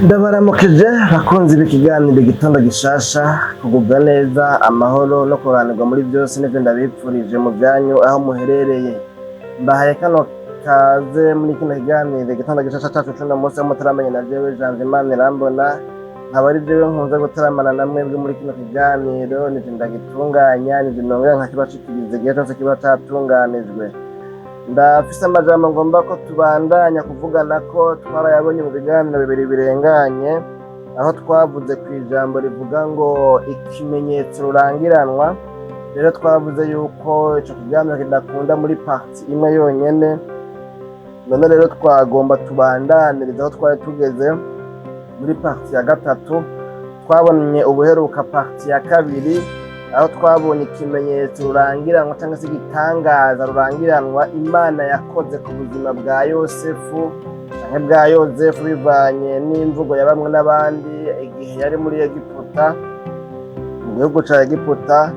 Ndabaramukije bakunzi b'ikiganiro igitondo gishasha, kugubwa neza, amahoro no kuranirwa muri byose nivyo ndabipfurije mu byanyu aho muherereye. Mbahaye kano kaze muri kino kiganiro igitondo gishasha cacu cuno munsi aho mutaramanye na jewe Janvier Irambona, nkaba ari jewe nkunze gutaramana na mwebwe muri kino kiganiro, nije ndagitunganya, nije nongera nkakibashikiriza igihe cose kiba catunganijwe. Ndafise amajambo ngomba ko tubandanya kuvugana ko twarayabonye mu biganiro bibiri birenganye, aho twavuze ku ijambo rivuga ngo ikimenyetso rurangiranwa. Rero twavuze yuko ico kiganiro kidakunda muri parti imwe yonyene, none rero twagomba tubandaniriza aho twari tugeze muri parti ya gatatu. Twabonye ubuheruka parti ya kabiri, aho twabonye ikimenyetso rurangiranwa cyangwa se igitangaza rurangiranwa Imana yakoze ku buzima bwa Yosefu canke bwa Yozefu, bivanye n'imvugo ya bamwe n'abandi igihe yari muri Egiputa, mu gihugu ca Egiputa,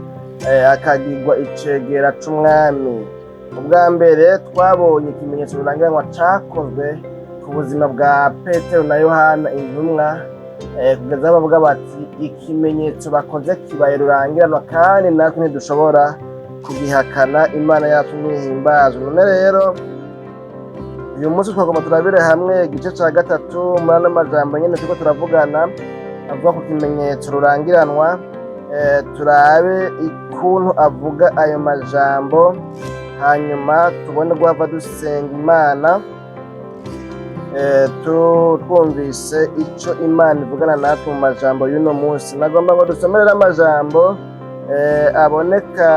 akagirwa icegera c'umwami. Ubwa mbere twabonye ikimenyetso rurangiranwa cakozwe ku buzima bwa Petero na Yohana intumwa, kugeza aho bavuga bati ikimenyetso bakoze kibaye rurangiranwa kandi natwe ntidushobora kugihakana, Imana yacu nihimbazwe. None rero uyu munsi twagomba turabire hamwe igice ca gatatu muri ano majambo nyene turiko turavugana avuga ku kimenyetso rurangiranwa, turabe ukuntu avuga ayo majambo, hanyuma tubone guhava dusenga Imana twumvise ico Imana ivugana natwe mu majambo y'uno munsi. Nagomba ngo dusomerere amajambo aboneka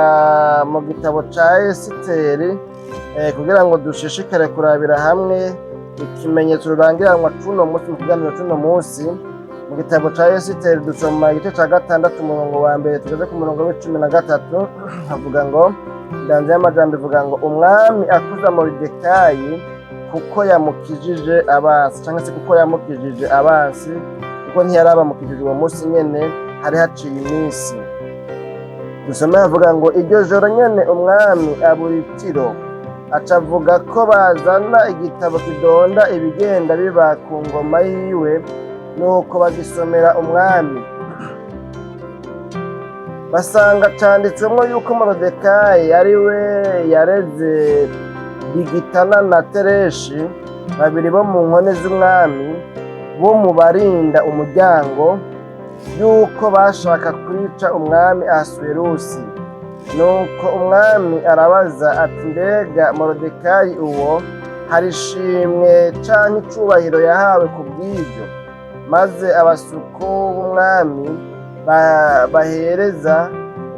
mu gitabo ca Esiteri, kugira ngo dushishikare kurabira hamwe ikimenyetso rurangiranwa c'uno munsi. Mu kiganiro c'uno munsi mu gitabo ca Esiteri dusoma igice ca gatandatu umurongo wa mbere tugeze ku murongo w'icumi na gatatu. Havuga ngo, indanzi y'amajambo ivuga ngo umwami akuza Moridekayi kuko yamukijije abansi, cyangwa se kuko yamukijije abansi, kuko ntiyari abamukijije uwo munsi nyene, hari haciye iminsi. Dusome havuga ngo iryo joro nyene umwami abura itiro, aca avuga ko bazana igitabo kidonda ibigenda biba ku ngoma yiwe, nuko bagisomera umwami. Basanga canditswemwo yuko Moridekayi ari we yareze Bigitana na Tereshi, babiri bo mu nkone z'umwami, bo mu barinda umuryango, yuko bashaka kwica umwami Ahasuwerusi. Nuko umwami arabaza ati, mbega Moridekayi uwo hari ishimwe canke icubahiro yahawe ku bw'ivyo? Maze abasuku b'umwami bahereza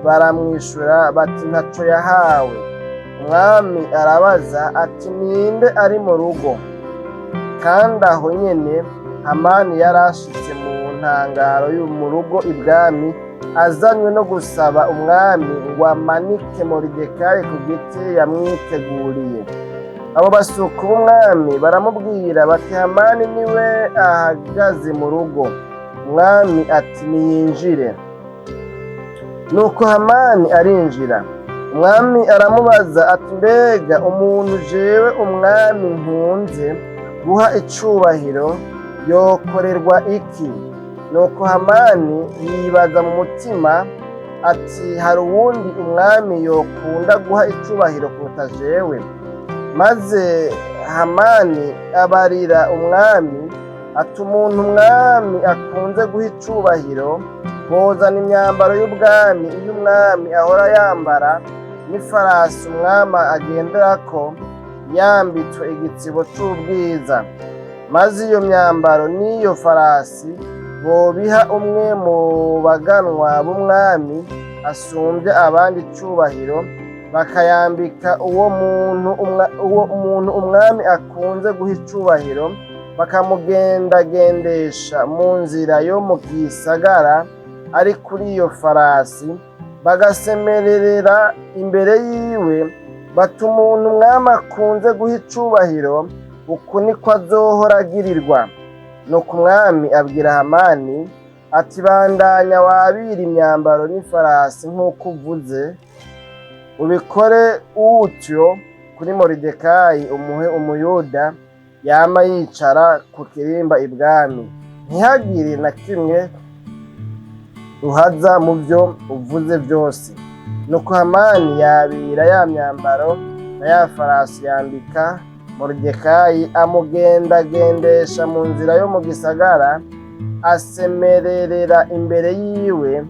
baramwishura bati ntaco yahawe. Umwami arabaza ati ninde ari mu rugo? Kandi aho nyene Hamani yarashitse mu ntangaro yo mu rugo ibwami, azanywe no gusaba umwami ngo amanike Moridekayi ku giti yamwiteguriye. Abo basuku b'umwami baramubwira bati Hamani niwe ahagaze mu rugo. Umwami ati niyinjire. Nuko Hamani arinjira. Umwami aramubaza ati mbega umuntu jewe umwami nkunze guha icubahiro yokorerwa iki? Nuko Hamani yibaza mu mutima ati hari uwundi umwami yokunda guha icubahiro kuruta jewe? Maze Hamani abarira umwami ati umuntu umwami akunze guha icubahiro bozana imyambaro y'ubwami, iyo umwami ahora yambara, n'ifarasi umwami agenderako yambitswe igitsibo c'ubwiza. Maze iyo myambaro n'iyo farasi bobiha umwe mu baganwa b'umwami asumbye abandi icubahiro, bakayambika uwo muntu umwami akunze guha icubahiro, bakamugendagendesha mu nzira yo mu gisagara ari kuri iyo farasi, bagasemerera imbere yiwe bati umuntu umwami akunze guha icubahiro, uku niko azohora agirirwa. Nuko umwami abwira Hamani ati bandanya wabira imyambaro n'ifarasi nk'uko uvuze, ubikore utyo kuri Moridekayi umuhe Umuyuda yama yicara ku kirimba ibwami. ntihagire na kimwe uhaza mu byo uvuze byose. Nuko Hamani yabira ya myambaro na ya farasi yambika Moridekayi, amugendagendesha mu nzira yo mu gisagara, asemererera imbere yiwe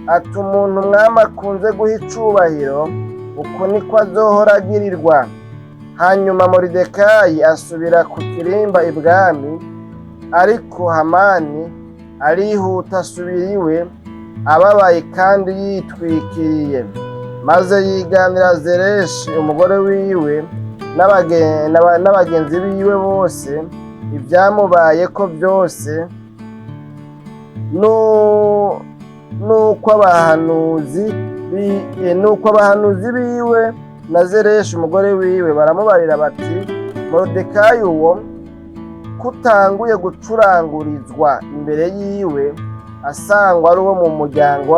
ati, umuntu umwami akunze guha icubahiro, uko niko azohora agirirwa. Hanyuma Moridekayi asubira ku kirimba ibwami, ariko Hamani arihuta asubira iwe, ababaye kandi yitwikiriye, maze yiganira Zereshi umugore wiwe n'abagenzi biwe bose ibyamubaye ko byose, nuko abahanuzi biwe na Zereshi umugore wiwe baramubarira bati, Moridekayi uwo kutanguye gucurangurizwa imbere yiwe, asangwa ari uwo mu muryango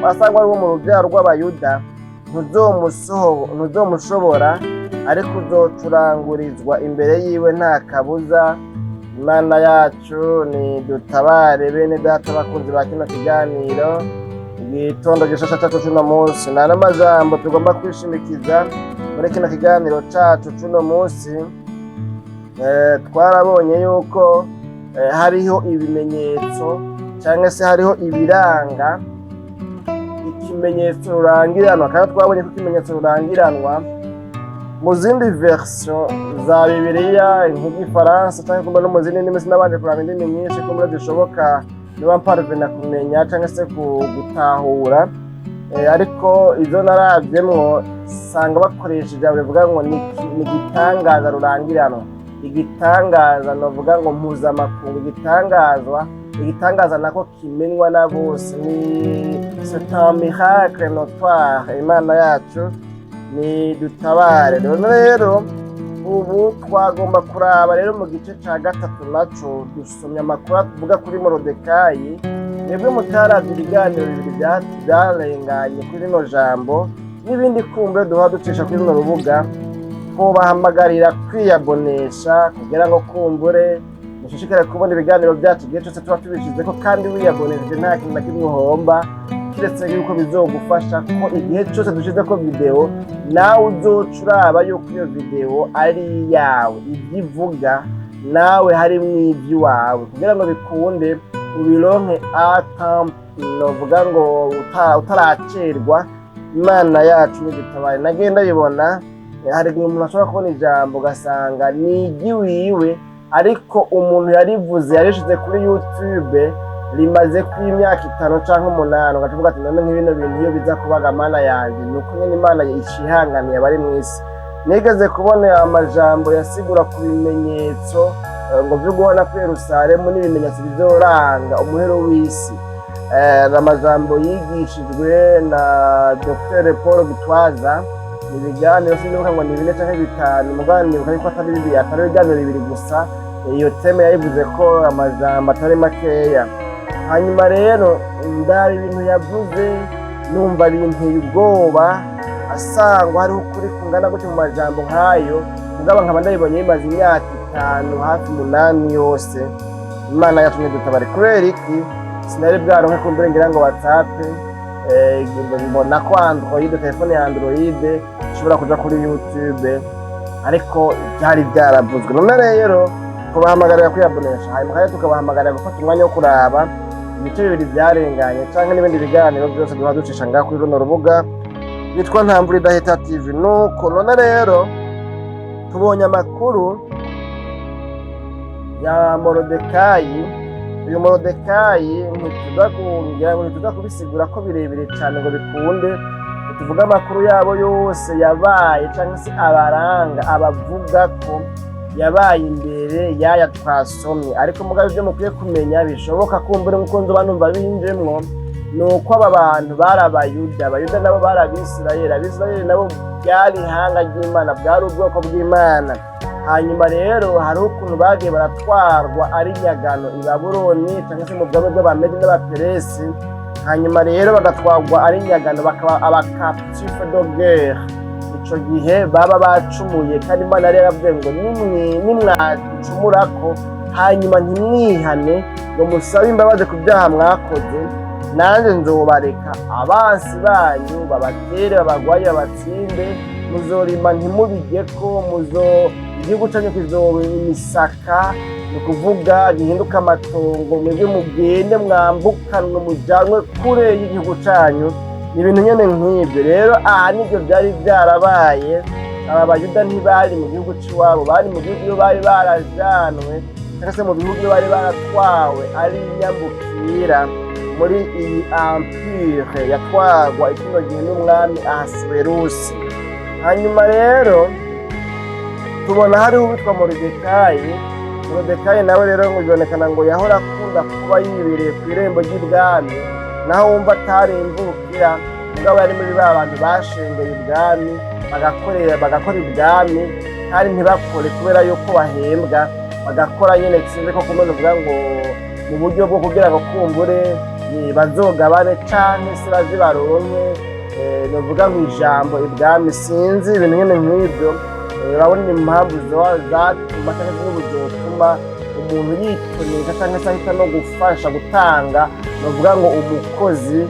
asangwa ari uwo mu rubyaro rw'Abayuda, ntuzomushobora, ariko uzocurangurizwa imbere yiwe nta kabuza. Imana yacu ni dutabare. Bene data bakunzi ba kino kiganiro, igitondo gishasha cyacu cy'uno munsi, nta n'amajambo tugomba kwishimikiza muri kino kiganiro cyacu cy'uno munsi. Twarabonye yuko hariho ibimenyetso cyangwa se hariho ibiranga ikimenyetso rurangiranwa, kandi twabonye ko ikimenyetso rurangiranwa mu zindi version za Bibiliya nk'igifaransa cyangwa no mu zindi ndimi, sinabanje kuraba indimi nyinshi ko muri zishoboka niba mparvena kumenya cyangwa se gutahura, ariko izo narabyemwo sanga bakoresha ijambo rivuga ngo ni igitangaza rurangiranwa, igitangaza novuga ngo mpuzamakungu, igitangaza nako kimenywa na bose, ni c'est un miracle notoire. Imana yacu ni dutabare. Rero ubu twagomba kuraba rero mu gice cya gatatu naco dusomye amakuru tuvuga kuri Moridekayi. Mwebwe mutarazi ibiganiro bibiri byarenganye kuri rino jambo n'ibindi kumbe duha ducisha kuri runo rubuga, kubahamagarira kwiyabonesha kugira ngo kumbure mushishikare kubona ibiganiro byacu igihe cyose tuba tubishize ko, kandi wiyabonesheje nta kintu na kimwe uhomba, kiretse yuko bizogufasha ko igihe cyose dushize ko video nawe uzoca uraba yuko iyo video ari iyawe, ibyo ivuga nawe harimo iby'iwawe, kugira ngo bikunde ubironke novuga ngo utaracerwa. Imana yacu n'idutabaye. Nagenda yibona hari igihe umuntu ashobora kubona ijambo ugasanga ni iry'iwiwe, ariko umuntu yarivuze yarishize kuri YouTube rimaze ku imyaka 5 cyangwa 8, ugacuvuga ati none nk'ibino bintu iyo biza kubaga Mana yanjye, nuko nyine Imana ishihanganiye abari mu isi. Nigeze kubona amajambo yasigura ku bimenyetso ngo byo guhona ku Yerusalemu n'ibimenyetso bizoranga umuhero w'isi. Amajambo yigishijwe na Dr. Paul Gitwaza, ibiganiro sinibuka ngo ni 4 cyangwa 5, muganiro kandi ko atari bibi, atari ibiganiro bibiri gusa. Iyo teme yayivuze ko amajambo atari makeya. Hanyuma rero ndari ibintu yavuze numva binteye ubwoba, asangwa hariho ukuri kungana gutyo mu majambo nk'ayo, mugabo nkaba ndabibonye bimaze imyaka 5 hafi 8 yose. Imana yacu n'idutabaye. Kubera iki sinari bwaronke kumbure ngira ngo WhatsApp mbona ko Android, telefone ya Android ishobora kuja kuri YouTube, ariko byari byaravuzwe. None rero kubahamagarira kwiyabonesha, hanyuma kandi tukabahamagarira gufata umwanya wo kuraba ibice bibiri byarenganye cyangwa n'ibindi biganiro byose duha ducisha ngaho kuri runo rubuga bitwa Ntamvura Idahita TV. Nuko none rero tubonye amakuru ya Moridekayi. Uyu Moridekayi ntituza kubisigura ko birebire cyane ngo bikunde, tuvuga amakuru yabo yose yabaye cyangwa se abaranga abavuga ko yabaye imbere yaya twasomye. Ariko mugabe ibyo mukwiye kumenya bishoboka kumbure mukunzi banumva binjemwo, nuko aba bantu bari Abayuda nabo bari Abisirayeli nabo byari ihanga ry'Imana, bwari ubwoko bw'Imana. Hanyuma rero hari ukuntu bagiye baratwarwa ari nyagano i Babuloni cyangwa se mu bwami bw'Abamedi n'Abaperesi. Hanyuma rero bagatwarwa ari nyagano, bakaba abacaptif de guerre. Ico gihe baba bacumuye, kandi Imana yari yaravuze ngo nimwacumurako hanyuma ntimwihane ngo musabe imbabazi ku byaha mwakoze, nanjye nzobareka abansi banyu babatere, babagwaye, babatsinde, muzorima ntimubigeko, igihugu cyanyu kizoba imisaka, ni ukuvuga gihinduka amatongo, mwebwe mugende mwambukanwe mujanwe kure y'igihugu cyanyu. Ni ibintu nyene nk'ibyo rero. Aha nibyo byari byarabaye. Aba bayuda ntibari mu gihugu cy'iwabo, bari mu gihugu iyo bari barajanwe cyangwa se mu bihugu iyo bari baratwawe ari inyambukira muri iyi empire yatwagwa ikino gihe n'umwami Ahasuwerusi. Hanyuma rero tubona hariho uwitwa Moridekayi nawe rero ngo bibonekana ngo yahora akunda kuba yibereye ku irembo ry'ibwami, naho wumva atarimvukira, mugabo yari muri ba bantu bashengeye ibwami bagakora ibwami kandi ntibakore kubera yuko bahembwa, bagakora nyine sinzi ko kumwe uvuga ngo mu buryo bwo kugira ngo kumbure bazogabane canke se bazibaronke, novuga ngo ijambo ibwami, sinzi ibintu nyine nk'ibyo. Urabona impamvu zatuma cyangwa se n'ubuzotuma umuntu yitonesha cyangwa se ahita no gufasha gutanga, novuga ngo umukozi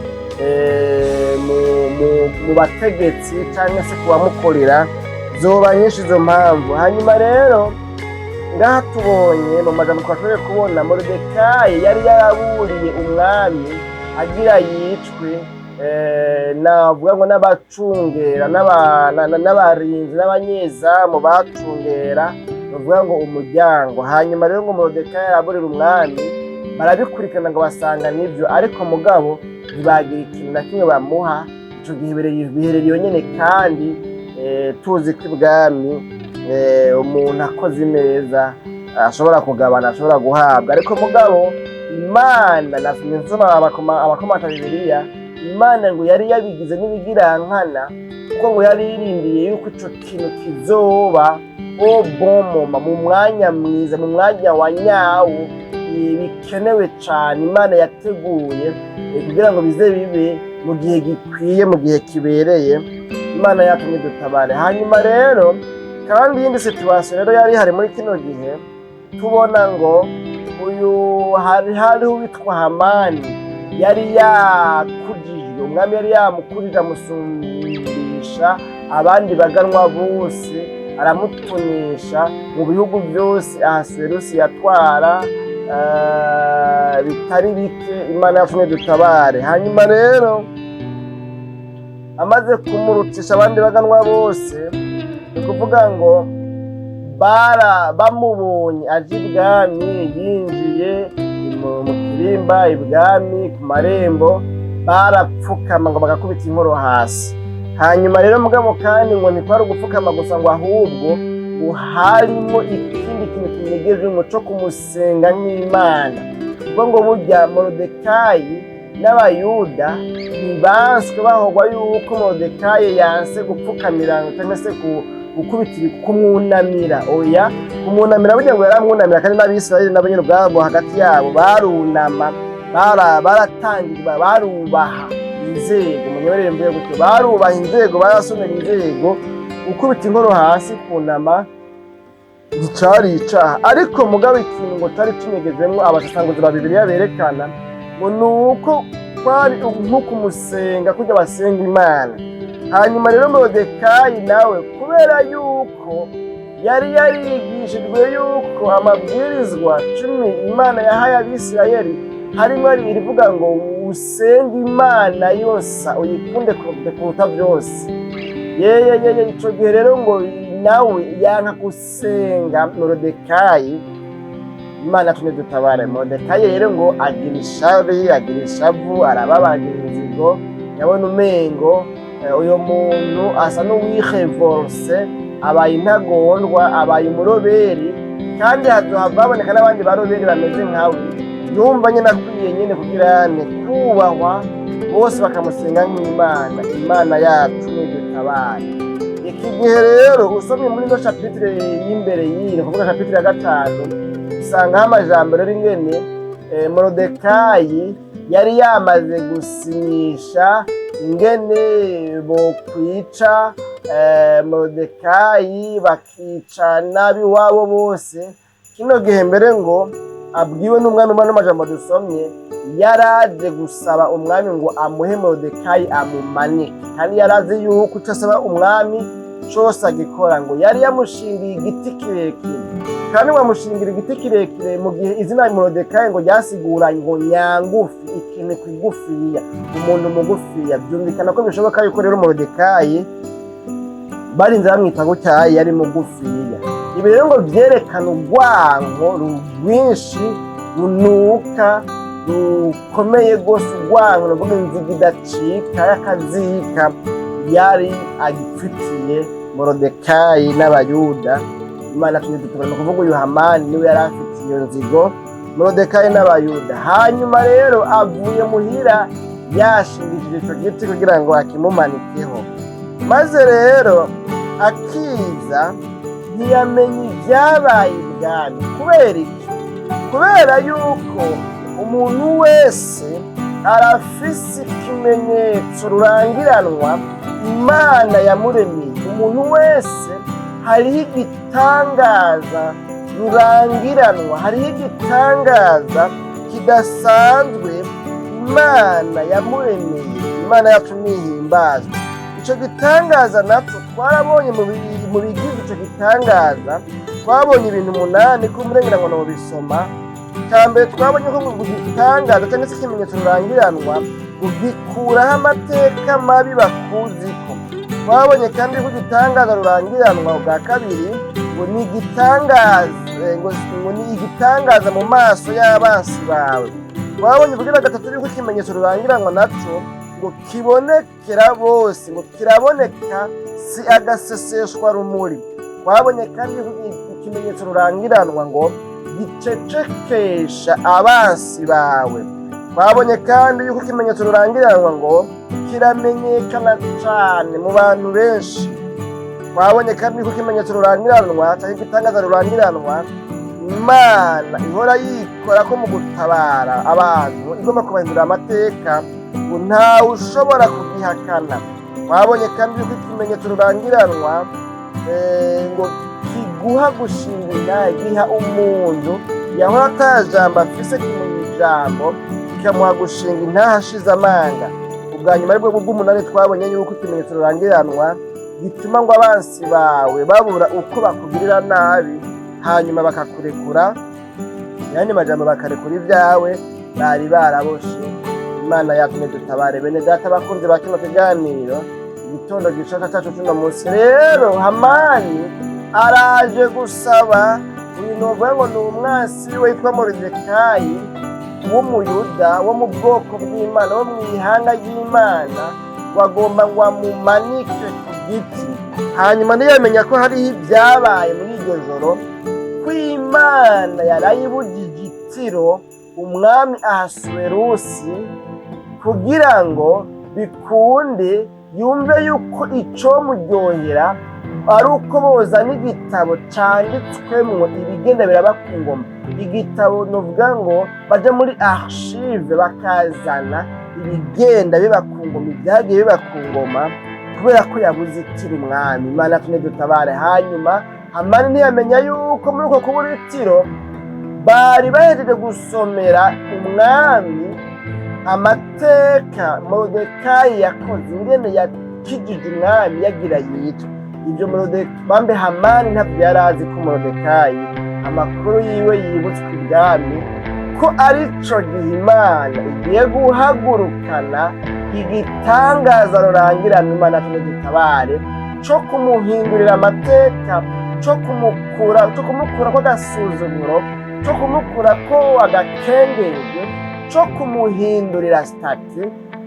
mu bategetsi cyangwa se kubamukorera, zoba nyinshi izo mpamvu. Hanyuma rero ngaha tubonye mu magambo twashoboye kubona, Moridekayi yari yaraburiye umwami agira yicwe, navuga ngo n'abacungera n'abarinzi n'abanyezamu bacungera, bavuga ngo umuryango. Hanyuma rero ngo Moridekayi araburira umwami, barabikurikirana ngo basanga nibyo, ariko mugabo ntibagira ikintu na kimwe bamuha. Icyo gihe biherereye nyine, kandi tuzi ko ibwami umuntu akoze neza ashobora kugabana, ashobora guhabwa, ariko mugabo Imana nasomye nsoma abakomata Bibiliya, Imana ngo yari yabigize n'ibigirankana, kuko ngo yari yirindiye yuko icyo kintu kizoba bomoma mu mwanya mwiza, mu mwanya wa nyawo, bikenewe cyane. Imana yateguye kugira ngo bize bibe mu gihe gikwiye, mu gihe kibereye. Imana yatumye dutabare. Hanyuma rero kandi iyindi situwasiyo rero yari ihari muri kino gihe, tubona ngo hariho uwitwa Hamani yari yakujijwe, umwami yari yamukurije amusumbisha abandi baganwa bose, aramutunisha mu bihugu byose Ahasuwerusi yatwara bitari bike. Imana yatumye dutabare. hanyuma rero amaze kumurutisha abandi baganwa bose, ni ukuvuga ngo bamubonye aje ibwami, yinjiye mu kirimba ibwami ku marembo, barapfukama ngo bagakubita inkoro hasi. hanyuma rero mugabo kandi ngo ntikwari ugupfukama gusa, ngo ahubwo ngo harimo ikindi kintu kinegeje umuco kumusenga nk'Imana, kuko ngo burya Moridekayi n'abayuda ntibanswe bahogwa yuko Moridekayi yanse gupfukamira cyangwa se gukubitira kumwunamira. Oya, kumwunamira burya ngo yaramwunamira, kandi n'Abisirayeli nabo nyine ubwabo hagati yabo barunama, baratangirwa, barubaha inzego. Munyemerere mvuye gutyo, barubaha inzego, barasomera inzego. Gukubita inkoro hasi, kunama nticari icaha, ariko mugabo ikintu ngo cari kinegejemwo abasesanguzi ba Bibiliya berekana ngo nuko kwari nko kumusenga kurya basenga Imana. hanyuma rero Moridekayi nawe kubera yuko yari yarigishijwe yuko amabwirizwa 10 Imana yahaye Abisirayeli harimo irivuga ngo usenge Imana yose uyikunde kuruta byose. Ico gihe rero ngo nawe yanka gusenga Moridekayi, Imana yatumye dutabare. Moridekayi rero ngo agira ishavu, agira ishavu, arababagira inzigo, yabona umengo uyo muntu asa n'uwihevorse, abaye intagondwa, abaye umuroberi, kandi haboneka n'abandi baroberi bameze nkawe. Yumva nyine akwiye nyine kugira kubahwa, bose bakamusenga nk'Imana. Imana yacu dutabare. Iki gihe rero usomye muri no chapitre y'imbere y'iyi, kuvuga chapitre ya 5, usangaho amajambo rero ingene Moridekayi yari yamaze gusinyisha ingene bo kwica Moridekayi, bakica n'abiwabo bose, kino gihe mbere ngo abwiwe n'umwami n'amajambo dusomye yaraje gusaba umwami ngo amuhe Moridekayi amumanike, kandi yarazi yuko icyo asaba umwami cyose agikora, ngo yari yamushingiye igiti kirekire, kandi wamushingira igiti kirekire mu gihe izina Moridekayi ngo ryasigura ngo nyangufi, ikintu kigufiya, umuntu mugufiya. Byumvikana ko bishoboka yuko rero Moridekayi barinze bamwita gutya yari mugufiya. Ibi rero ngo byerekana urwango rwinshi runuka rukomeye rwose, urwango ruvuga inziga idacika y'akazika yari agifitiye Moridekayi n'Abayuda. Imana tunyuze ni ukuvuga uyu Hamani niwe yari afite iyo nzigo Moridekayi n'Abayuda. Hanyuma rero avuye muhira yashingishije icyo giti kugira ngo akimumanikeho, maze rero akiza ntiyamenye ibyabaye ibwami. Kubera iki? Kubera yuko umuntu wese arafise ikimenyetso rurangiranwa Imana yamuremeye. Umuntu wese hariho igitangaza rurangiranwa, hariho igitangaza kidasanzwe Imana yamuremeye. Imana yacu nihimbazwe. Icyo gitangaza nacyo twarabonye mu bigize icyo gitangaza, twabonye ibintu 8 ko umurengeranwa no bisoma. Cyambere twabonye ko mu gitangaza cyangwa se ikimenyetso rurangiranwa gikuraho amateka mabi bakuziko. Twabonye kandi ko gitangaza rurangiranwa bwa kabiri ngo ni igitangaza mu maso y'abansi bawe. Twabonye kugira gatatu yuko ikimenyetso rurangiranwa nacyo ngo kibonekera bose, ngo kiraboneka, si agaseseshwa rumuri. Twabonye kandi ikimenyetso rurangiranwa ngo gicecekesha abansi bawe. Twabonye kandi yuko ikimenyetso rurangiranwa ngo kiramenyekana cyane mu bantu benshi. Twabonye kandi yuko ikimenyetso rurangiranwa cyangwa igitangaza rurangiranwa Imana ihora yikora ko mu gutabara abantu, igomba kubahindura amateka, ngo ntawe ushobora kugihakana. Twabonye kandi yuko ikimenyetso rurangiranwa ngo kiguha gushinga, giha umuntu yahora atajambo afise kumenya ijambo, kikamuha gushinga intahashize amanga. Ubwa nyuma aribwo bw'umunani twabonye yuko ikimenyetso rurangiranwa gituma ngo abansi bawe babura uko bakugirira nabi, hanyuma bakakurekura, yani majambo bakarekura ibyawe bari baraboshe. Imana yatumye dutabare bene data bakunze bakino kiganiro igitondo gishaka cyacu cy'uno munsi. Rero Hamani araje gusaba uyu novuga ngo ni umwasi witwa Moridekayi w'umuyuda wo mu bwoko bw'Imana, wo mu ihanga ry'Imana, wagomba ngo amumanike ku giti. Hanyuma ntiyamenya ko hariho ibyabaye muri iryo joro, ko Imana yarayibujije igitiro umwami Ahasuwerusi kugira ngo bikunde yumve yuko icyo muryohera ari uko bozana igitabo cyanditswemo ibigenda biraba ku ngoma. Igitabo nuvuga ngo baje muri archive bakazana ibigenda biba ku ngoma, ibyagiye biba ku ngoma, kubera ko yabuze itiro umwami. Imana tune dutabare. Hanyuma Hamani ntiyamenya yuko muri uko kubura itiro bari bahejeje gusomera umwami amateka Moridekayi yakoze, ingene yakijije umwami yagira yitwa. Ibyo bambe Hamani ntabwo yari azi ko Moridekayi amakuru yiwe yibutswe ibwami, ko ari cyo gihe Imana igiye guhagurukana igitangaza rurangiranwa. Imana tune dutabare, cyo kumuhindurira amateka, cyo kumukura ko agasuzuguro, cyo kumukura ko agakengerwe, cyo kumuhindurira stati,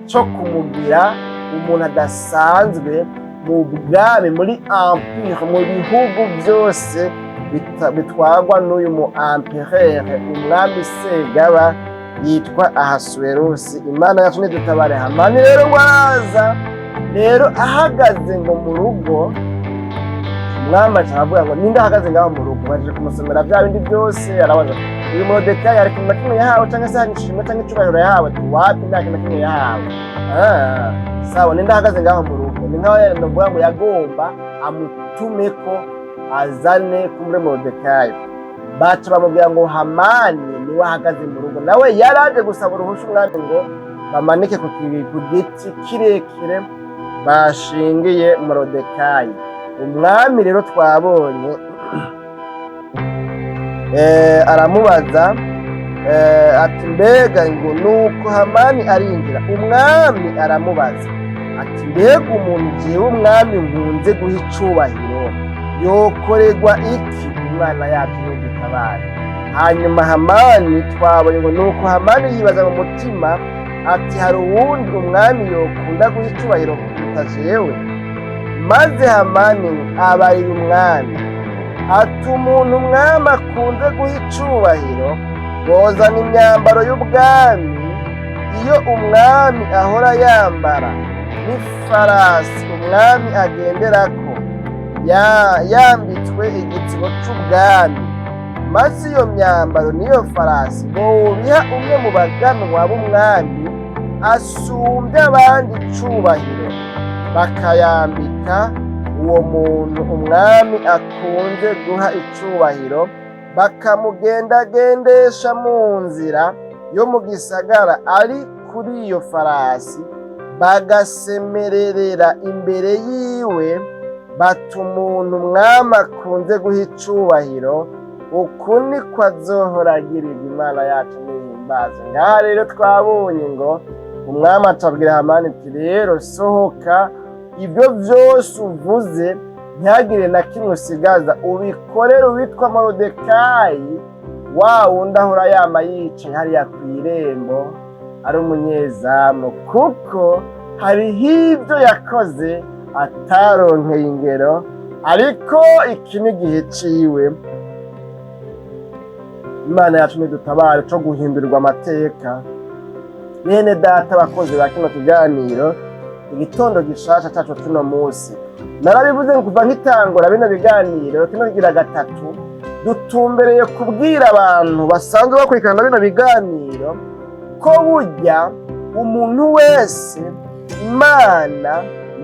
cyo kumugira umuntu adasanzwe mu bwami, muri empire, mu bihugu byose bitwagwa n'uyu mu empereur, umwami Segaba yitwa Ahasuwerusi. Imana yacu nidutabare. Hamani rero ngo araza rero ahagaze ngo mu rugo, umwami aravuga ngo ninde ahagaze ngaho mu rugo. Baje kumusomera bya bindi byose, arabaza uyu Moridekayi ari kimwe kimwe yahawe cyangwa se hari ishimwe cyangwa icyubahiro yahawe? Wapi, nta kintu kimwe yahawe. Sawa, ninde ahagaze ngaho mu rugo? Ni nkaho yari ndavuga ngo yagomba amutume ko azane kumure Moridekayi. baca bamubwira ngo Hamani niwe ahagaze mu rugo, nawe yaraje gusaba uruhusha umwami ngo bamanike ku giti kirekire bashingiye Morodekayi. Umwami rero twabonye aramubaza ati mbega ngo nuko Hamani arinjira. Umwami aramubaza ati mbega umuntu jewe umwami nkunze guha icubahiro yokorerwa iki Imana yacu n'udutabare? Hanyuma Hamani twabonye ngo nuko Hamani yibaza mu mutima ati hari uwundi umwami yokunda guha icubahiro kuruta jewe? Maze Hamani abarira umwami ati umuntu umwami akunze guha icubahiro bozana imyambaro y'ubwami, iyo umwami ahora yambara, n'ifarasi umwami agenderako yambitswe igitsibo c'ubwami, maze iyo myambaro n'iyo farasi bobiha umwe mu baganwa b'umwami asumbye abandi icubahiro, bakayambika uwo muntu umwami akunze guha icubahiro, bakamugendagendesha mu nzira yo mu gisagara ari kuri iyo farasi, bagasemererera imbere yiwe bati umuntu umwami akunze guha icubahiro, uku niko azohora agirirwa. Imana yacu nihimbaze. Ngaha rero twabonye ngo umwami atabwira Hamani ati rero sohoka, ibyo byose uvuze ntihagire na kimwe usigaza, ubikorere uwitwa Morodekayi, wa wundi ahora yama yicaye hariya ku irembo ari umunyezamu, kuko hariho ibyo yakoze ataronkeye ingero, ariko iki ni igihe ciwe. Imana yacu nidutabare co guhindurirwa amateka. Bene data abakozi ba kino kiganiro, igitondo gishasha cacu tuno musi, narabivuze ngo kuva nk'itangura bino biganiro kino kigira gatatu, dutumbereye kubwira abantu basanzwe bakurikirana bino biganiro ko burya umuntu wese Imana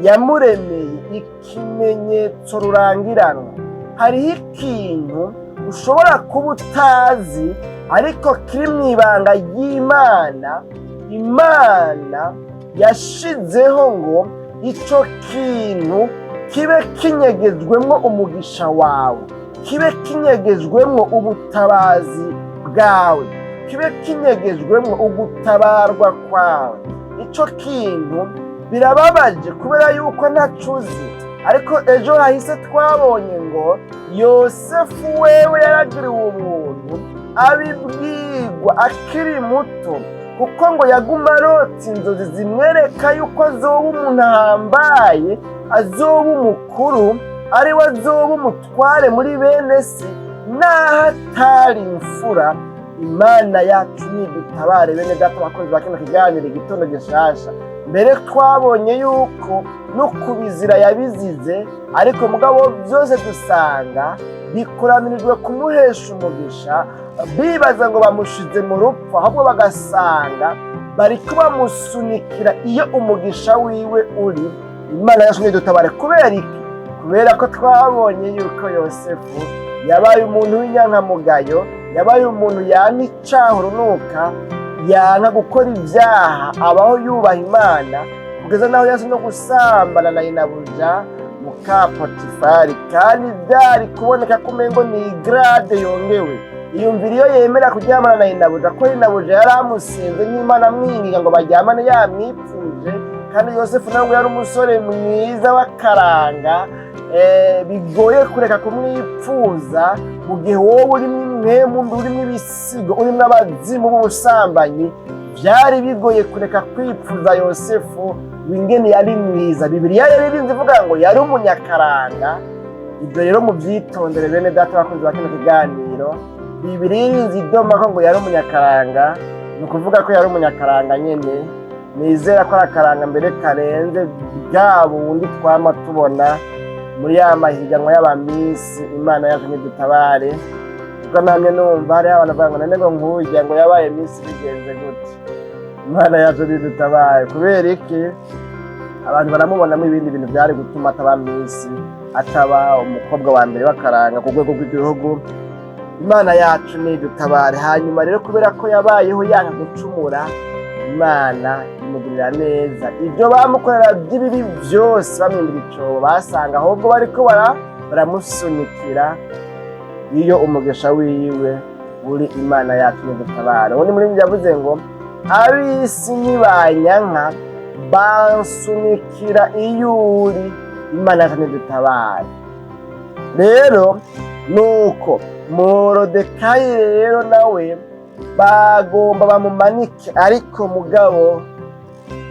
yamuremeye ikimenyetso rurangiranwa. Hariho ikintu ushobora kuba utazi ariko kiri mu ibanga ry'Imana, Imana yashizeho ngo ico kintu kibe kinyegejwemwo umugisha wawe, kibe kinyegejwemwo ubutabazi bwawe, kibe kinyegejwemwo ugutabarwa kwawe. Ico kintu birababaje kubera yuko ntacuzi, ariko ejo hahise twabonye ngo Yosefu wewe yaragiriwe ubuntu abibwirwa akiri muto, kuko ngo yaguma arota inzozi zimwereka yuko azoba umuntu ahambaye, azoba umukuru, ariwe azoba umutware muri bene se, naho atari imfura. Imana yacu nidutabare bene data abakozi ba kino kiganiro igitondo gishasha. Mbere twabonye yuko no kubizira yabizize, ariko mugabo byose dusanga bikoranirijwe kumuhesha umugisha, bibaza ngo bamushize mu rupfu, ahubwo bagasanga bariko bamusunikira iyo umugisha wiwe uri. Imana yacu nidutabare. Kubera iki? Kubera ko twabonye yuko Yosefu yabaye umuntu w'inyankamugayo, yabaye umuntu yanka icaha urunuka, yanka gukora ibyaha, abaho yubaha Imana, kugeza naho yasi no gusambana na inabuja muka Potifari, kandi byari kuboneka ko umengo ni grade yongewe. Iyumvira iyo yemera kuryamana na inabuja, ko inabuja yari amusinze n'Imana amwinginga ngo baryamane yamwipfuje, kandi Yosefu nawe yari umusore mwiza w'akaranga, bigoye kureka kumwipfuza mu gihe wowe urimo impwemu, urimo ibisigo, urimo abazimu b'ubusambanyi. Byari bigoye kureka kwipfuza Yosefu wingene yari mwiza. Bibiliya yaririnze ivuga ngo yari umunyakaranga. Ibyo rero mubyitondere bene data abakozi ba kino kiganiro. Bibiliya irinze idoma ko ngo yari umunyakaranga, ni ukuvuga ko yari umunyakaranga nyene. Nizera ko ari akaranga mbere karenze bwa bundi twama tubona muri ya mahiganwa y'abamisi. Imana yacu nidutabare. Kuko namye numva hariho abantu bavuga ngo none ngo nk'urya ngo yabaye misi bigenze gute. Imana yacu nidutabare. Kubera iki? Abantu baramubonamo ibindi bintu byari gutuma ataba misi, ataba umukobwa wa mbere w'akaranga ku rwego rw'igihugu. Imana yacu nidutabare. Hanyuma rero kubera ko yabayeho yanga gucumura, Imana imugirira neza. Ibyo bamukorera by'ibibi byose bamwindira icobo basanga ahubwo bariko baramusunikira iyo umugisha wiwe uri. Imana yacu nidutabare. Ubundi muri yavuze ngo ab'isi nibanyanka bansunikira iyo uri. Imana yacu nidutabare. Rero nuko Morodekayi rero nawe bagomba bamumanike, ariko mugabo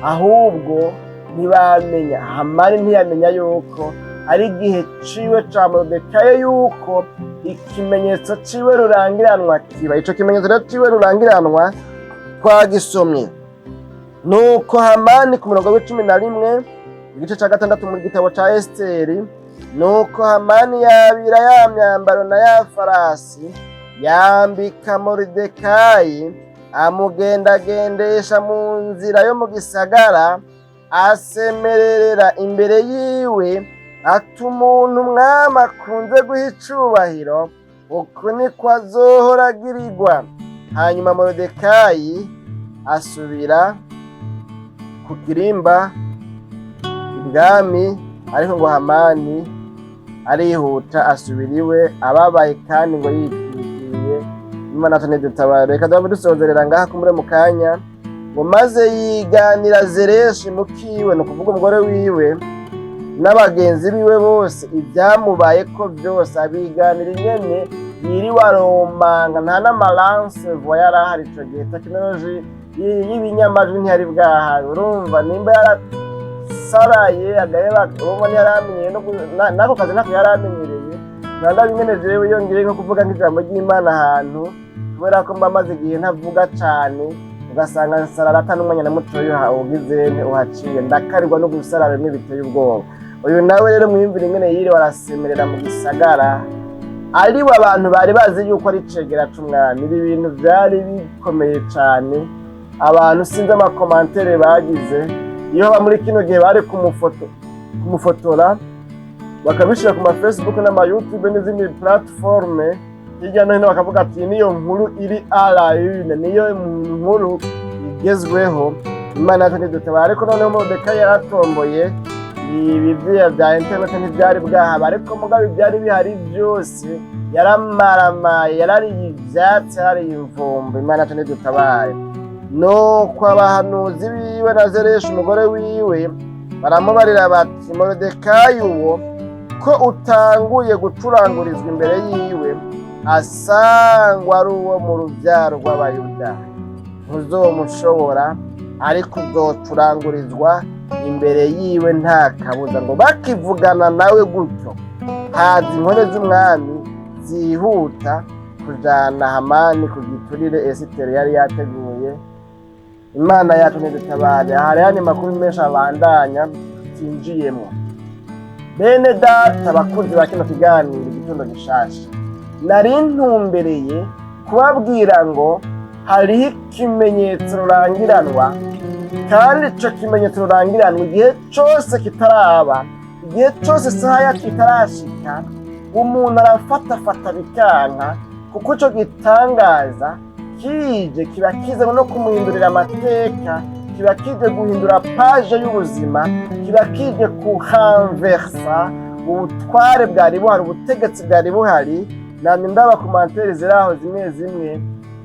ahubwo ntibamenya, Hamani ntiyamenya yuko ari igihe ciwe ca Morodekayi yuko ikimenyetso ciwe rurangiranwa kiba. Ico kimenyetso rero ciwe rurangiranwa twagisomye. Nuko Hamani ku murongo w'11 igice ca 6 mu gitabo ca Esiteri. Nuko Hamani yabira ya myambaro na ya farasi, yambika Moridekayi, amugendagendesha mu nzira yo mu gisagara, asemerera imbere yiwe ati umuntu umwami akunze guha icubahiro, uku niko azohora agirirwa. Hanyuma Moridekayi asubira ku kirimba ibwami, ariko ngo Hamani arihuta asubira iwe ababaye kandi ngo yitwikiriye. Imana yacu nidutabare. Reka dusozerera ngaha kumure mu kanya ngo maze yiganira Zereshi mukiwe, ni ukuvuga umugore wiwe n'abagenzi biwe bose ibyamubaye ko byose, abiganira ingene yiriwe aromanga. Nta n'amaranse voix yari ahari ico gihe, tekinoloji y'ibinyamajwi ntiyari bwahari. Urumva nimba saraye agaheba ubu ntiyaramenyeye nako kazi ntako yaramenyereye. Nanda bimwe jewe yongeye nko kuvuga nk'ijambo ry'Imana ahantu, kubera ko mba maze igihe ntavuga cane, ugasanga nsararata n'umwanya na mutoyo ugize uhaciye, ndakarirwa no gusarara bimwe biteye ubwoba. Uyu nawe rero mwiyumvira ingene yiriwe arasemerera mu gisagara, ariwe abantu bari bazi yuko ari cegera c'umwami. Ibi bintu vyari bikomeye cane. Abantu sinzi amakomantere bagize iyo baba muri kino gihe bari kumufotora bakabishira ku ma Facebook n'ama YouTube n'izindi platforme hirya no hino, bakavuga ati niyo nkuru iri ala une, niyo nkuru igezweho. Imana yacu nidutabare. Ariko noneho Moridekayi yaratomboye, ibi bya internet ntibyari bwahaba, ariko mugabe byari bihari byose. Yaramaramaye, yarariye ivyatsi, yarariye imvumba. Imana yacu nidutabare. Nuko abahanuzi biwe na Zereshi umugore wiwe baramubarira bati Moridekayi uwo ko utanguye gucurangurizwa imbere yiwe, asangwa ari uwo mu ruvyaro rw'Abayuda, ntuzomushobora, ariko uzocurangurizwa imbere yiwe nta kabuza. Ngo bakivugana nawe gutyo, haza inkone z'umwami zihuta kujana Hamani ku giturire Esiteri yari yateguye. Imana yacu nidutabare. Hari yani makuru menshi abandanya tinjiyemo. Bene data bakunzi ba kino kiganiro igitondo gishasha, nari ntumbereye kubabwira ngo hariho ikimenyetso rurangiranwa, kandi ico kimenyetso rurangiranwa igihe cose kitaraba, igihe cose isaha yacu itarashika, umuntu arafatafata bikanka, kuko ico gitangaza kije kiba kize no kumuhindurira amateka, kiba kije guhindura page y'ubuzima, kiba kije kuhanversa ubutware bwari buhari, ubutegetsi bwari buhari. Namwe ndaba komantere ziraho zimwe zimwe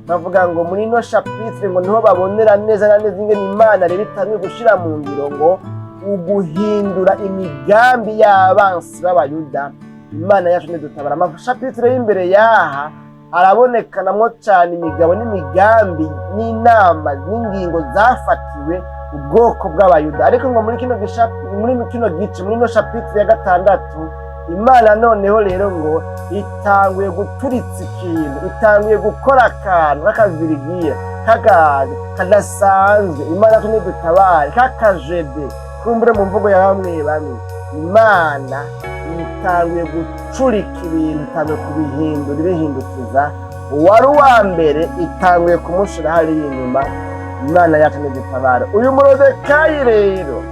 bavuga ngo muri no chapitre ngo niho babonera neza na neza ingene Imana rero itangiye gushira mu ngiro ngo uguhindura imigambi y'abansi b'Abayuda. Imana yacu nidutabara. Amachapitre y'imbere yaha arabonekanamwo cyane imigabo n'imigambi n'inama n'ingingo zafatiwe ubwoko bw'Abayuda. Ariko ngo muri kino gice muri no chapitre ya 6 Imana noneho rero ngo itanguye guturitsa ikintu, itanguye gukora akantu k'akazirigiye kadasanzwe. Imana yacu nidutabare, kakajede kumbure mu mvugo ya bamwe bamwe. Imana itanguye gucurika ibintu, itanguye kubihindura ibihindukiza. Uwari uwa mbere itanguye kumushira hariya inyuma. Imana yacu nidutabare. Uyu Moridekayi rero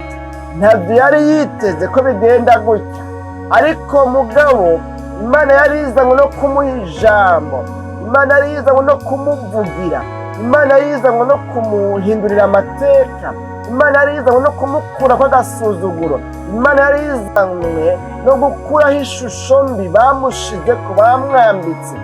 ntabyo yari yiteze ko bigenda gutya, ariko mugabo Imana yari izanywe no kumuha ijambo Imana yari yizanywe no kumuvugira, Imana yari yizanywe no kumuhindurira amateka, Imana yari yizanywe no kumukura kw'agasuzuguro, Imana yari yizanywe no gukuraho ishusho mbi bamushize ku bamwambitse,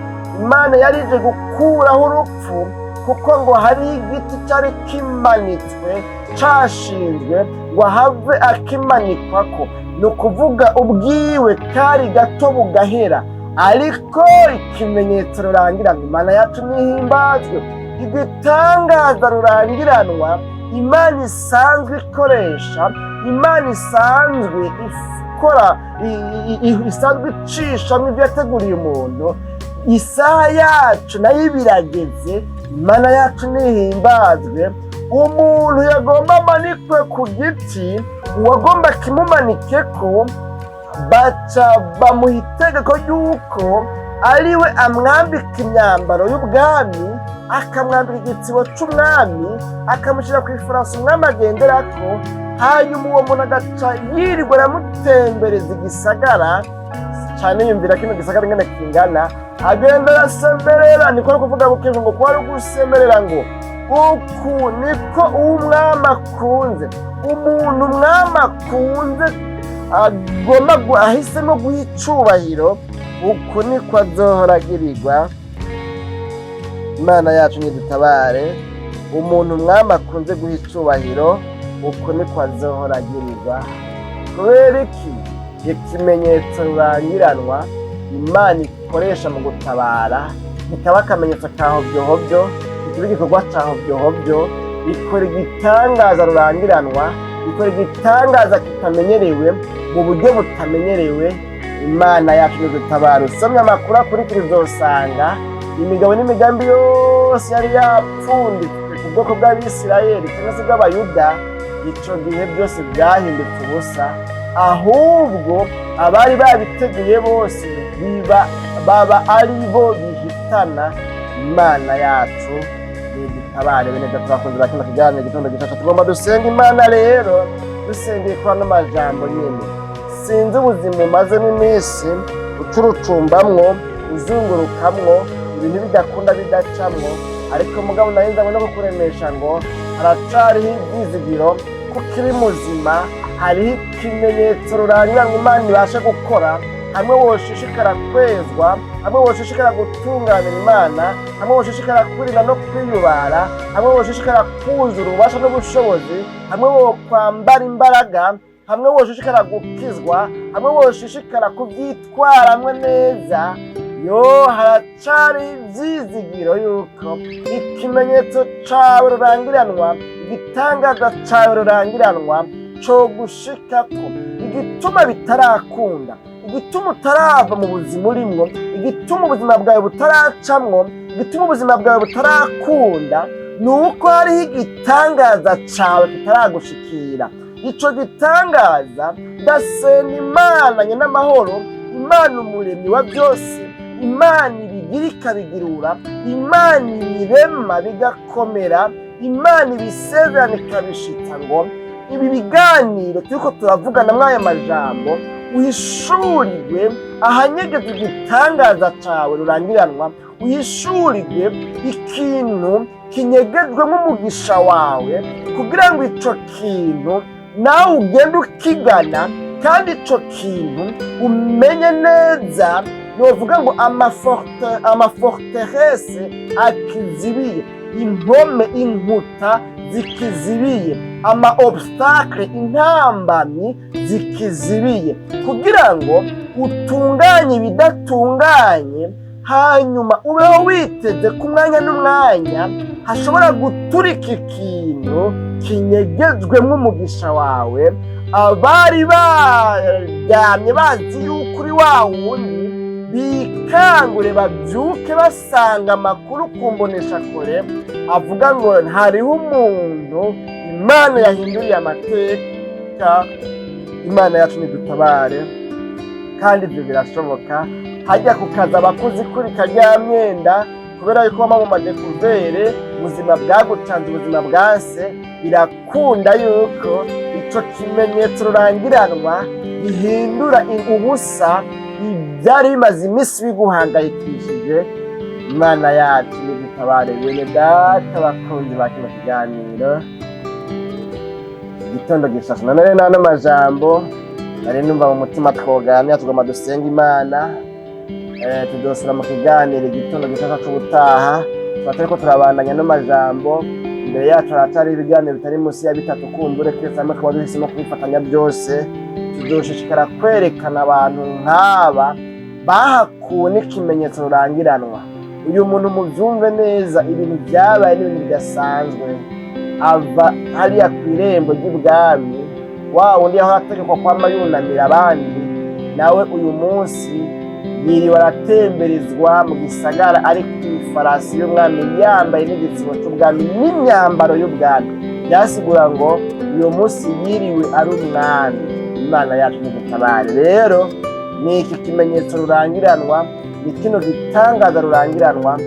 Imana yari ije gukuraho urupfu, kuko ngo hari igiti cyari kimanitswe cashinzwe ngo have akimanikwako, ni ukuvuga ubwiwe kari gato bugahera, ariko ikimenyetso rurangiranwa. Imana yacu nihimbazwe, igitangaza rurangiranwa Imana isanzwe ikoresha, Imana isanzwe ikora, isanzwe icishamo ibyo yateguriye umuntu. Isaha yacu nayo birageze, Imana yacu nihimbazwe. Umuntu yagomba amanikwe ku giti, uwagomba kimumanikeko baca bamuha itegeko ry'uko ariwe amwambika imyambaro y'ubwami, akamwambika igitsibo c'umwami, akamushyira ku ifarasi umwami agenderako, hanyuma uwo muntu agaca yirirwa aramutembereza igisagara cyane. Yumvira kino gisagara ingene kingana, agenda arasemberera. Niko ari kuvuga bukeje ngo kuba ari gusemerera ngo uku niko umwami akunze. Umuntu umwami akunze agomba ahisemo guha icubahiro, uku niko azohora agirirwa. Imana yacu nidutabare. Umuntu umwami akunze guha icubahiro, uku niko azohora agirirwa. Kubera iki? Ikimenyetso rurangiranwa Imana ikoresha mu gutabara, kikaba akamenyetso ka hovyohovyo, kiba igikorwa ca hovyohovyo, ikora igitangaza rurangiranwa, ikora igitangaza kitamenyerewe mu buryo butamenyerewe. Imana yacu nidutabara. Usomye amakuru akurikira uzosanga imigabo n'imigambi yose yari yapfunditswe ku bwoko bw'Abisirayeli cyangwa se bw'Abayuda, ico gihe byose byahindutse ubusa, ahubwo abari babiteguye bose baba ari bo bihitana. Imana yacu nidutabare. Bene data bakunze ba kino kiganiro igitondo gishasha, tugomba dusenga Imana rero, dusengeye kuri ano majambo nyine. Sinzi ubuzima umazemo iminsi ucurucumbamwo, uzungurukamwo, ibintu bidakunda bidacamwo, ariko mugabo narinzanywe no kukuremesha ngo haracariho ibyizigiro ko kiri muzima. Hariho ikimenyetso rurangiranwa Imana ibasha gukora, hamwe woshishikara kwezwa, hamwe woshishikara gutunganira Imana, hamwe woshishikara kurinda no kwiyubara, hamwe woshishikara kuzura ububasha n'ubushobozi, hamwe wokwambara imbaraga, hamwe woshishikara gukizwa, hamwe woshishikara kubyitwaramwe neza. Haracari ibyizigiro yuko ikimenyetso cawe rurangiranwa, igitangaza cawe rurangiranwa co gushikako. Igituma bitarakunda, igituma utarava mu buzima urimwo, igituma ubuzima bwawe butaracamwo, igituma ubuzima bwawe butarakunda, ni uko hariho igitangaza cawe kitaragushikira. Ico gitangaza ndasenga Imana nyenamahoro, Imana umuremyi wa byose, Imana ibigira ikabigirura, Imana ibirema bigakomera, Imana ibisezerana ikabishitsa ngo ibi biganiro turiko turavugana mw'aya majambo uhishurirwe ahanyegeza igitangaza cawe rurangiranwa, uhishurirwe ikintu kinyegejwemo umugisha wawe, kugira ngo ico kintu nawe ugende ukigana, kandi ico kintu umenye neza. Novuga ngo amaforteresse akizibiye, impome inkuta zikizibiye, ama obstacle intambamyi zikizibiye, kugira ngo utunganye ibidatunganye, hanyuma ubeho witeze ku mwanya n'umwanya hashobora guturika ikintu kinyegejwemo umugisha wawe. Abari baryamye bazi yuko uri wa wundi, bikangure babyuke basanga amakuru ku mboneshakure avuga ngo hariho umuntu Imana yahinduriye amateka. Imana yacu nidutabare, kandi ibyo birashoboka. Hajya ku kazi abakozi kuri karya myenda, kubera yuko wama mu madekuvere, ubuzima bwagucanze, ubuzima bwase, birakunda yuko ico kimenyetso rurangiranwa gihindura ubusa ibyari bimaze iminsi biguhangayikishije. Imana yacu nidutabare bene data bakunzi ba kino kiganiro igitondo gishasha. None n'ano majambo nari numva mu mutima twoganira tugomba dusenga Imana. Tudosura mu kiganiro igitondo gishasha c'ubutaha turiko turabandanya no majambo. Imbere yacu haratari ibiganiro bitari munsi ya 3 kumbure twese hamwe twaba duhisemo kubifatanya byose. Tuzoshishikara kwerekana abantu nk'aba bahakuwe n'ikimenyetso rurangiranwa. Uyu muntu muvyumve neza, ibintu byabaye n'ibintu bidasanzwe. Ava hariya kw'irembo ry'ibwami, wa wundi aho ategekwa kwama yunamira abandi, nawe uyu munsi yiriwe aratemberezwa mu gisagara ari kw'ifarasi y'umwami, yambaye n'igitsibo c'ubwami n'imyambaro y'ubwami. Byasigura ngo uyu munsi yiriwe ari umwami. Imana yacu nidutabare. Rero ni iki kimenyetso rurangiranwa, ni kino gitangaza rurangiranwa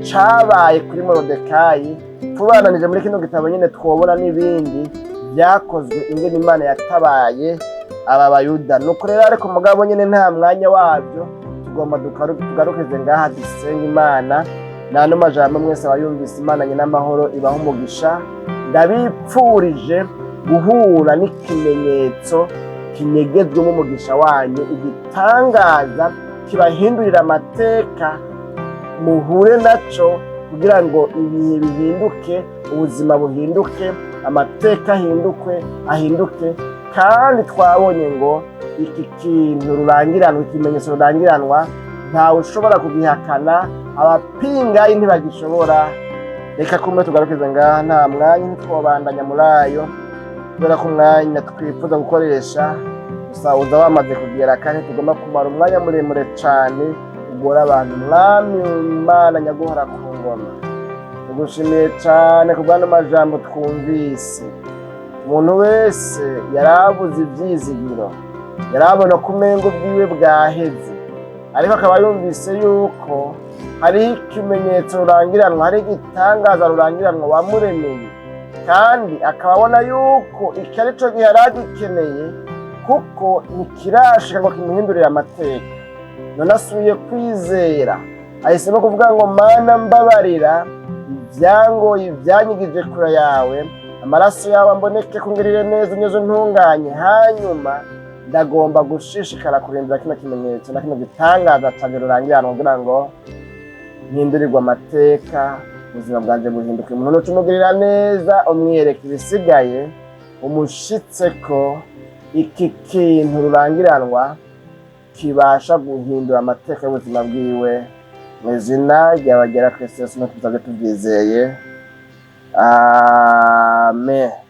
cabaye kuri Morodekayi. Tubananije muri kino gitabo nyene twobona n'ibindi byakozwe ingene Imana yatabaye aba Bayuda. Nuko rero ariko mugabo nyene nta mwanya wabyo, tugomba tugarukize ngaha dusenga Imana. Nano majambo mwese abayumvise, Imana nyina amahoro ibaho umugisha. Ndabipfurije guhura n'ikimenyetso kinyegezwe mu mugisha wanyu, igitangaza kibahindurira amateka, muhure naco kugira ngo ibihe bihinduke, ubuzima buhinduke, amateka ahinduke. Kandi twabonye ngo iki kintu rurangiranwa, ikimenyetso rurangiranwa, ntawe ushobora kugihakana, abapingayi ntibagishobora. Reka kumwe tugarukize ngaha, nta mwanya ntitwobandanya muri ayo, kubera ko umwanya twifuza gukoresha usawuza wamaze kugera, kandi tugomba kumara umwanya muremure cane ugora abantu. Mwami Imana nyaguhora ku ngoma, tugushimiye cane ku bw'ano majambo twumvise. Umuntu wese yarabuze ivyizigiro, yarabona ko umengo bwiwe bwaheze, ariko akaba yumvise yuko hari ikimenyetso rurangiranwa, hari igitangaza rurangiranwa wamuremeye, kandi akababona yuko iki ari co gihe yaragikeneye, kuko ntikirashika ngo kimuhindurire amateka. None asubiye kwizera, ahisemo kuvuga ngo Mana mbabarira ivyangoye, ivyanyigije kure yawe, amaraso yawe amboneke kungirire neza, unyoze untunganye. Hanyuma ndagomba gushishikara kurindira kino kimenyetso na kino gitangaza cane rurangiranwa kugira ngo mpindurirwe amateka, ubuzima bwanje buhinduke. Umuntu nucumugirira neza, umwiyereka ibisigaye, umushitseko iki kintu rurangiranwa kibasha guhindura amateka y'ubuzima bwiwe. Mu izina ry'abagera Kristo Yesu no tuzabe tubyizeye. Amen.